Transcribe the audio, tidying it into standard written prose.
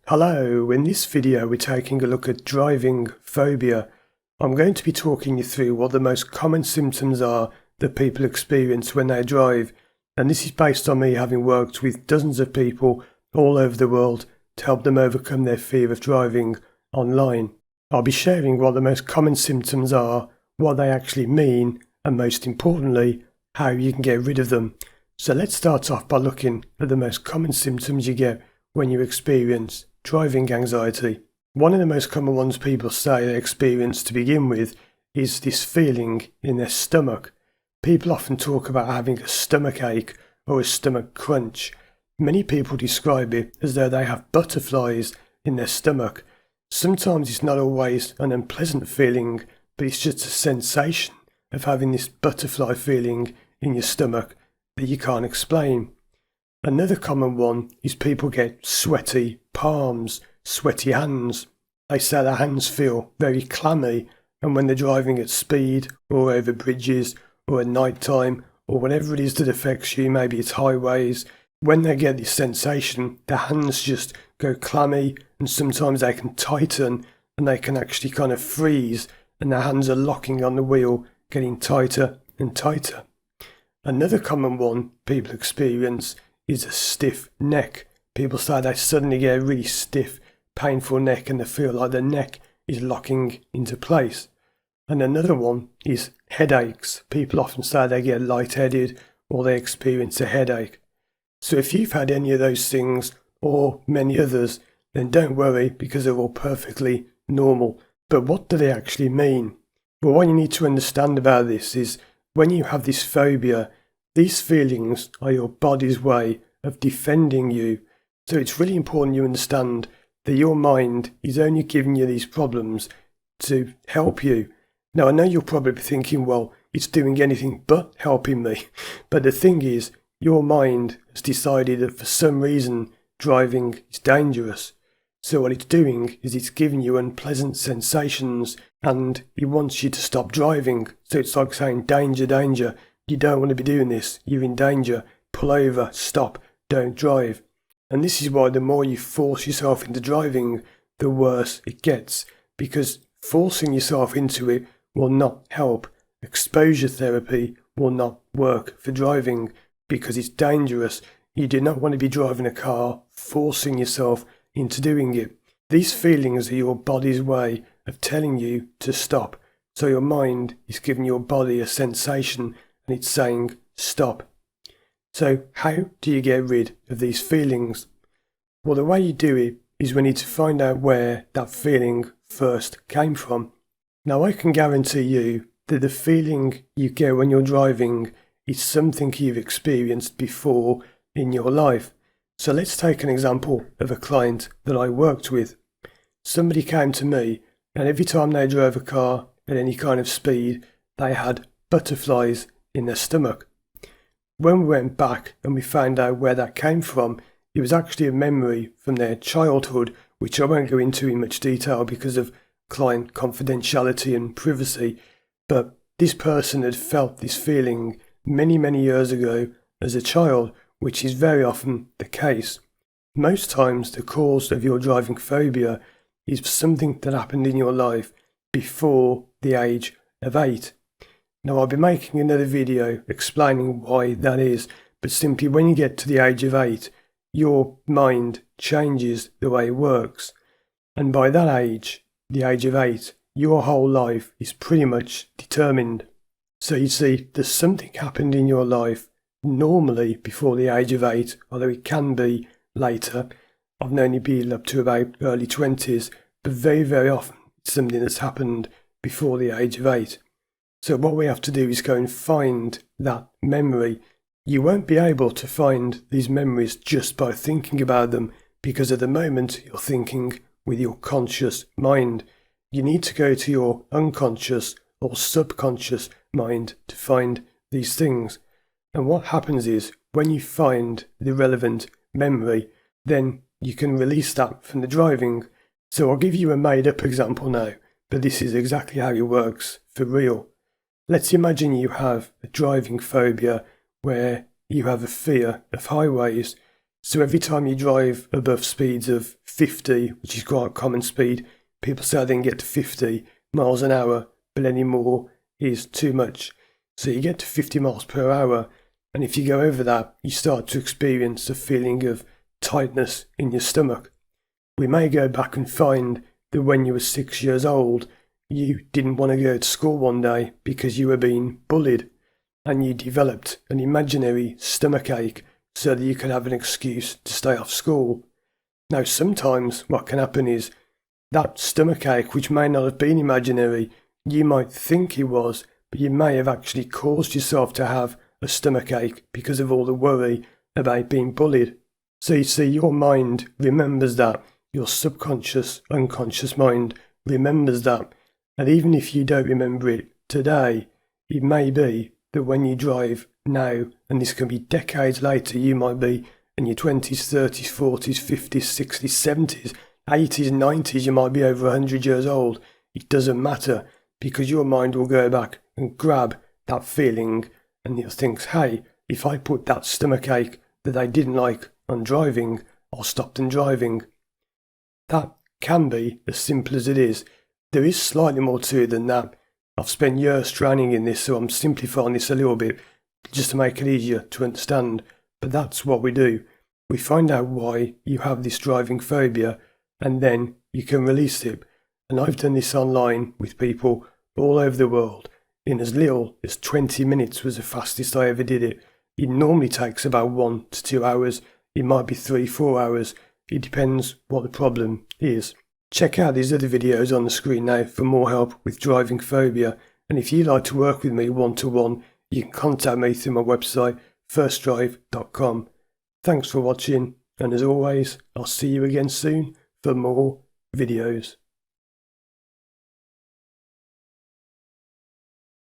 Hello, in this video we're taking a look at driving phobia. I'm going to be talking you through what the most common symptoms are that people experience when they drive, and this is based on me having worked with dozens of people all over the world to help them overcome their fear of driving online. I'll be sharing what the most common symptoms are, what they actually mean, and most importantly, how you can get rid of them. So let's start off by looking at the most common symptoms you get when you experience driving anxiety. One of the most common ones people say they experience to begin with is this feeling in their stomach. People often talk about having a stomach ache or a stomach crunch. Many people describe it as though they have butterflies in their stomach. Sometimes it's not always an unpleasant feeling, but it's just a sensation of having this butterfly feeling in your stomach that you can't explain. Another common one is people get sweaty palms, sweaty hands. They say their hands feel very clammy, and when they're driving at speed or over bridges or at night time or whatever it is that affects you, maybe it's highways, when they get this sensation, their hands just go clammy, and sometimes they can tighten and they can actually kind of freeze, and their hands are locking on the wheel, getting tighter and tighter. Another common one people experience is a stiff neck. People say they suddenly get a really stiff, painful neck and they feel like the neck is locking into place. And another one is headaches. People often say they get lightheaded or they experience a headache. So if you've had any of those things or many others, then don't worry because they're all perfectly normal. But what do they actually mean? Well, what you need to understand about this is when you have this phobia, these feelings are your body's way of defending you. So it's really important you understand that your mind is only giving you these problems to help you. Now, I know you'll probably be thinking, well, it's doing anything but helping me. But the thing is, your mind has decided that for some reason driving is dangerous. So what it's doing is it's giving you unpleasant sensations and it wants you to stop driving. So it's like saying, danger, danger. You don't want to be doing this. You're in danger. Pull over. Stop. Don't drive. And this is why the more you force yourself into driving, the worse it gets. Because forcing yourself into it will not help. Exposure therapy will not work for driving because it's dangerous. You do not want to be driving a car, forcing yourself into doing it. These feelings are your body's way of telling you to stop. So your mind is giving your body a sensation and it's saying stop. So how do you get rid of these feelings? Well, the way you do it is we need to find out where that feeling first came from. Now, I can guarantee you that the feeling you get when you're driving is something you've experienced before in your life. So let's take an example of a client that I worked with. Somebody came to me and every time they drove a car at any kind of speed, they had butterflies in their stomach. When we went back and we found out where that came from, it was actually a memory from their childhood, which I won't go into in much detail because of client confidentiality and privacy. But this person had felt this feeling many, many years ago as a child, which is very often the case. Most times the cause of your driving phobia is something that happened in your life before the age of 8. Now, I'll be making another video explaining why that is, but simply when you get to the age of 8, your mind changes the way it works. And by that age, the age of 8, your whole life is pretty much determined. So you see, there's something happened in your life normally before the age of 8, although it can be later. I've known it be up to about early 20s, but very, very often it's something that's happened before the age of 8. So what we have to do is go and find that memory. You won't be able to find these memories just by thinking about them because at the moment you're thinking with your conscious mind. You need to go to your unconscious or subconscious mind to find these things. And what happens is when you find the relevant memory, then you can release that from the driving. So I'll give you a made-up example now, but this is exactly how it works for real. Let's imagine you have a driving phobia where you have a fear of highways. So every time you drive above speeds of 50, which is quite a common speed, people say they can get to 50 miles an hour, but any more is too much. So you get to 50 miles per hour, and if you go over that, you start to experience a feeling of tightness in your stomach. We may go back and find that when you were 6 years old, you didn't want to go to school one day because you were being bullied, and you developed an imaginary stomachache so that you could have an excuse to stay off school. Now, sometimes what can happen is that stomachache, which may not have been imaginary, you might think it was, but you may have actually caused yourself to have a stomachache because of all the worry about being bullied. So you see, your mind remembers that, your subconscious, unconscious mind remembers that, and even if you don't remember it today, it may be that when you drive now, and this can be decades later, you might be in your 20s, 30s, 40s, 50s, 60s, 70s, 80s, 90s, you might be over 100 years old. It doesn't matter, because your mind will go back and grab that feeling, and it thinks, hey, if I put that stomachache that I didn't like on driving, I'll stop them driving. That can be as simple as it is. There is slightly more to it than that. I've spent years training in this, so I'm simplifying this a little bit just to make it easier to understand. But that's what we do. We find out why you have this driving phobia, and then you can release it. And I've done this online with people all over the world. In as little as 20 minutes was the fastest I ever did it. It normally takes about 1 to 2 hours. It might be 3-4 hours. It depends what the problem is. Check out these other videos on the screen now for more help with driving phobia. And if you'd like to work with me one-to-one, you can contact me through my website, firstdrive.com. Thanks for watching, and as always, I'll see you again soon for more videos.